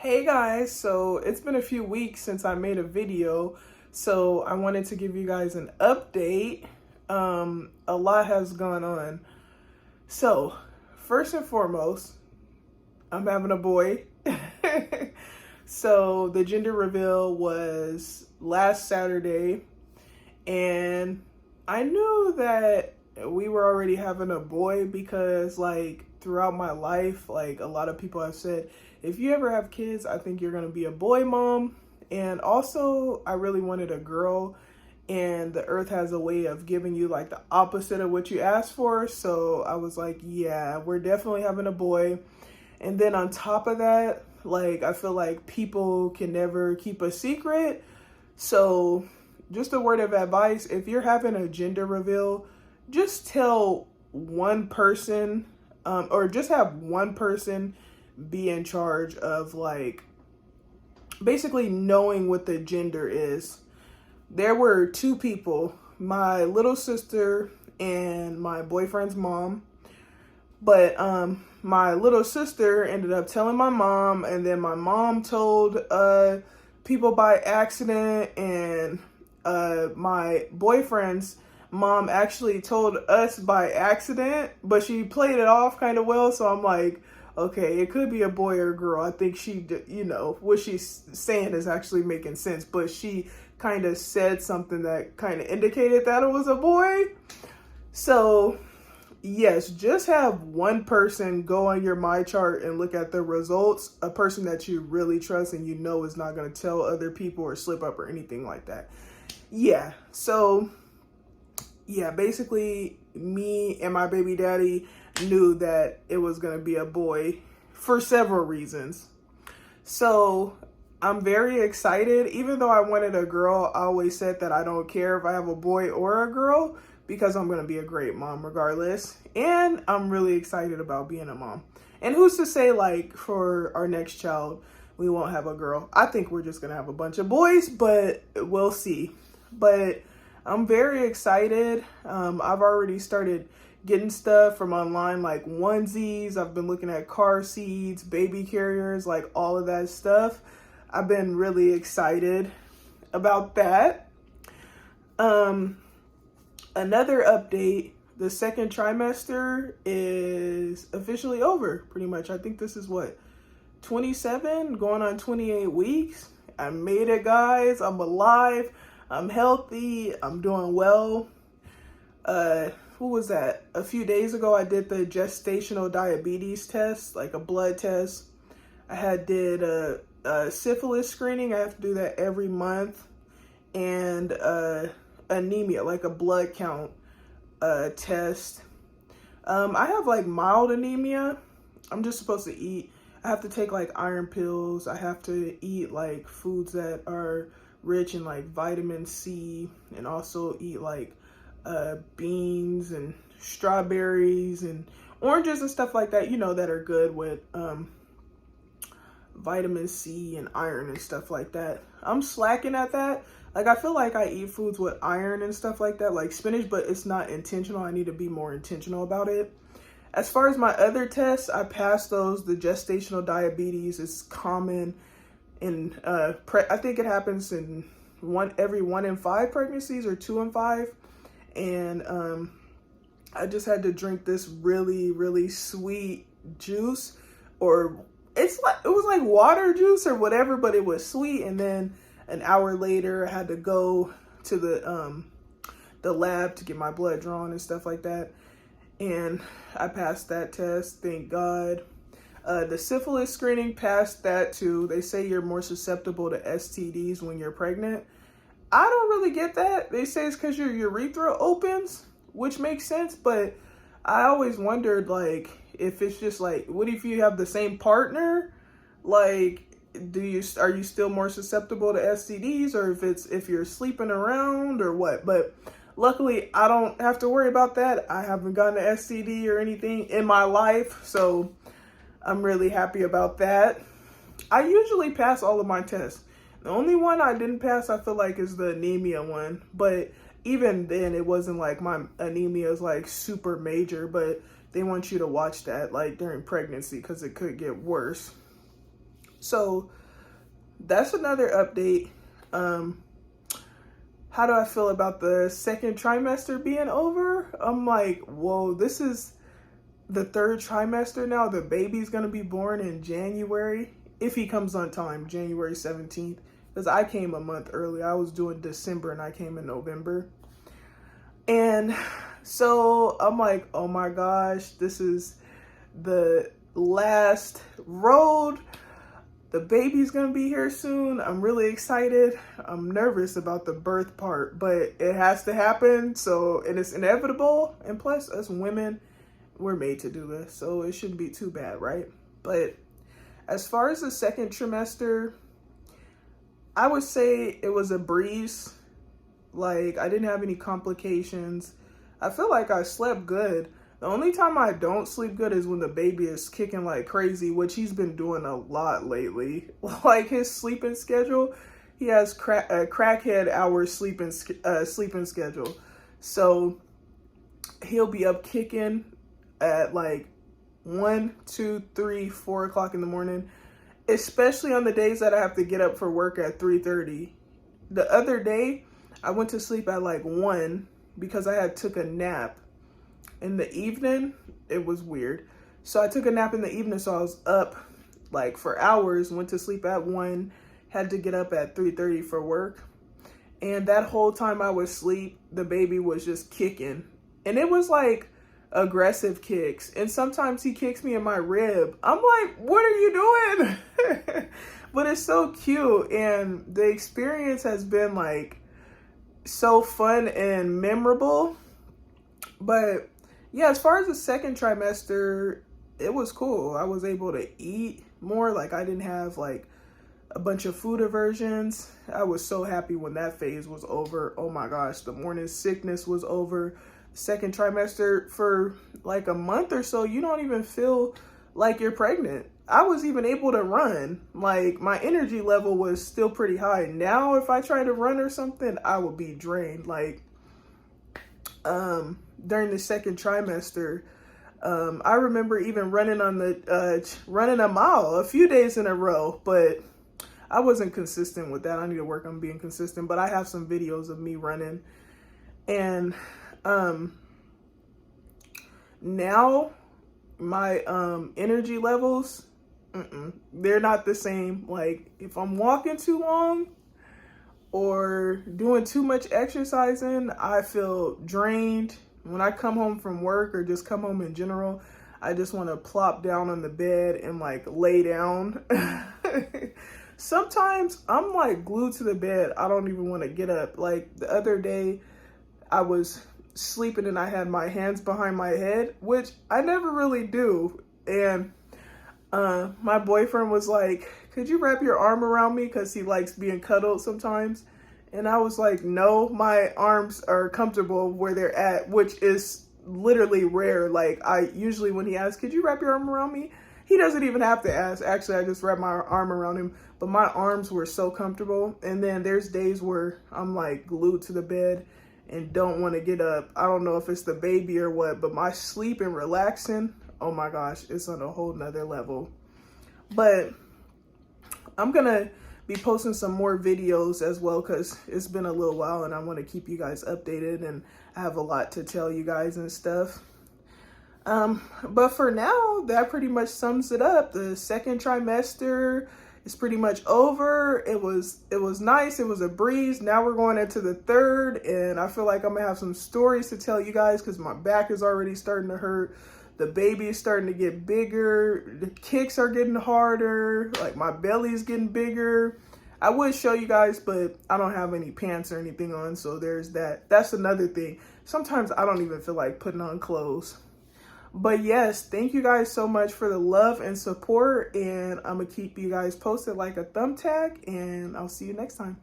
Hey guys, so it's been a few weeks since I made a video, so I wanted to give you guys an update. A lot has gone on. So, first and foremost, I'm having a boy. So, the gender reveal was last Saturday, and I knew that we were already having a boy because, like, throughout my life, like, a lot of people have said, if you ever have kids, I think you're going to be a boy mom. And also, I really wanted a girl, and the earth has a way of giving you like the opposite of what you asked for. So I was like, yeah, we're definitely having a boy. And then on top of that, like, I feel like people can never keep a secret. So just a word of advice, if you're having a gender reveal, just tell one person, or just have one person be in charge of, like, basically knowing what the gender is. There were two people, my little sister and my boyfriend's mom. But my little sister ended up telling my mom, and then my mom told people by accident, and my boyfriend's mom actually told us by accident, but she played it off kind of well. So I'm like, okay, it could be a boy or a girl. I think she, what she's saying is actually making sense, but she kind of said something that kind of indicated that it was a boy. So yes, just have one person go on your My Chart and look at the results, a person that you really trust and you know is not going to tell other people or slip up or anything like that. Yeah, so yeah, basically me and my baby daddy knew that it was going to be a boy for several reasons. So I'm very excited. Even though I wanted a girl, I always said that I don't care if I have a boy or a girl because I'm going to be a great mom regardless. And I'm really excited about being a mom. And who's to say, like, for our next child, we won't have a girl? I think we're just going to have a bunch of boys, but we'll see. But I'm very excited. I've already started getting stuff from online, like onesies. I've been looking at car seats, baby carriers, like all of that stuff. I've been really excited about that. Another update, the second trimester is officially over, pretty much. I think this is what, 27, going on 28 weeks. I made it, guys. I'm alive. I'm healthy. I'm doing well. Who was that? A few days ago, I did the gestational diabetes test, like a blood test. I did a syphilis screening. I have to do that every month. And anemia, like a blood count test. I have like mild anemia. I'm just supposed to eat. I have to take like iron pills. I have to eat like foods that are rich in like vitamin C, and also eat like beans and strawberries and oranges and stuff like that, that are good with vitamin C and iron and stuff like that. I'm slacking at that. Like, I feel like I eat foods with iron and stuff like that, like spinach, but it's not intentional. I need to be more intentional about it. As far as my other tests, I passed those. The gestational diabetes is common in, I think it happens in every 1 in 5 pregnancies or 2 in 5. And I just had to drink this really, really sweet juice, or it was like water juice or whatever, but it was sweet. And then an hour later, I had to go to the lab to get my blood drawn and stuff like that. And I passed that test, thank God. The syphilis screening, passed that too. They say you're more susceptible to STDs when you're pregnant. I don't really get that. They say it's because your urethra opens, which makes sense, but I always wondered, like, if it's just like, what if you have the same partner? Like, are you still more susceptible to STDs, or if you're sleeping around or what? But luckily, I don't have to worry about that. I haven't gotten an STD or anything in my life, so I'm really happy about that. I usually pass all of my tests. The only one I didn't pass, I feel like, is the anemia one. But even then, it wasn't like my anemia is like super major, but they want you to watch that like during pregnancy because it could get worse. So that's another update. How do I feel about the second trimester being over? I'm like, whoa, this is the third trimester now. The baby's gonna be born in January, if he comes on time, January 17th. Because I came a month early. I was doing December and I came in November. And so I'm like, oh my gosh, this is the last road. The baby's gonna be here soon. I'm really excited. I'm nervous about the birth part, but it has to happen. So, and it's inevitable. And plus, us women, we're made to do this. So it shouldn't be too bad, right? But as far as the second trimester, I would say it was a breeze. Like, I didn't have any complications. I feel like I slept good. The only time I don't sleep good is when the baby is kicking like crazy, which he's been doing a lot lately. Like his sleeping schedule, he has crackhead hours sleeping schedule. So he'll be up kicking at like 1, 2, 3, 4 o'clock in the morning, especially on the days that I have to get up for work at 3:30. The other day, I went to sleep at like 1 because I had took a nap. In the evening, it was weird. So I took a nap in the evening, so I was up like for hours, went to sleep at 1, had to get up at 3:30 for work. And that whole time I was asleep, the baby was just kicking. And it was like aggressive kicks. And sometimes he kicks me in my rib. I'm like, what are you doing? But it's so cute. And the experience has been like so fun and memorable. But yeah, as far as the second trimester, it was cool. I was able to eat more. Like, I didn't have like a bunch of food aversions. I was so happy when that phase was over. Oh my gosh, the morning sickness was over. Second trimester, for like a month or so, you don't even feel like you're pregnant. I was even able to run. Like, my energy level was still pretty high. Now, if I try to run or something, I would be drained. Like, during the second trimester, I remember even running on the running a mile a few days in a row, but I wasn't consistent with that. I need to work on being consistent, but I have some videos of me running. And now my energy levels, they're not the same. Like, if I'm walking too long or doing too much exercising, I feel drained. When I come home from work or just come home in general, I just want to plop down on the bed and like lay down. Sometimes I'm like glued to the bed. I don't even want to get up. Like the other day, I was sleeping and I had my hands behind my head, which I never really do. And my boyfriend was like, could you wrap your arm around me? Because he likes being cuddled sometimes. And I was like, no, my arms are comfortable where they're at, which is literally rare. Like, I usually, when he asks, could you wrap your arm around me? He doesn't even have to ask. Actually, I just wrap my arm around him. But my arms were so comfortable. And then there's days where I'm like glued to the bed and don't want to get up. I don't know if it's the baby or what, but my sleep and relaxing, oh my gosh, it's on a whole nother level. But I'm going to be posting some more videos as well, because it's been a little while and I want to keep you guys updated, and I have a lot to tell you guys and stuff. But for now, that pretty much sums it up. The second trimester is pretty much over. It was nice. It was a breeze. Now we're going into the third, and I feel like I'm gonna have some stories to tell you guys because my back is already starting to hurt. The baby is starting to get bigger. The kicks are getting harder. Like, my belly is getting bigger. I would show you guys, but I don't have any pants or anything on. So there's that. That's another thing. Sometimes I don't even feel like putting on clothes. But yes, thank you guys so much for the love and support. And I'm going to keep you guys posted like a thumbtack. And I'll see you next time.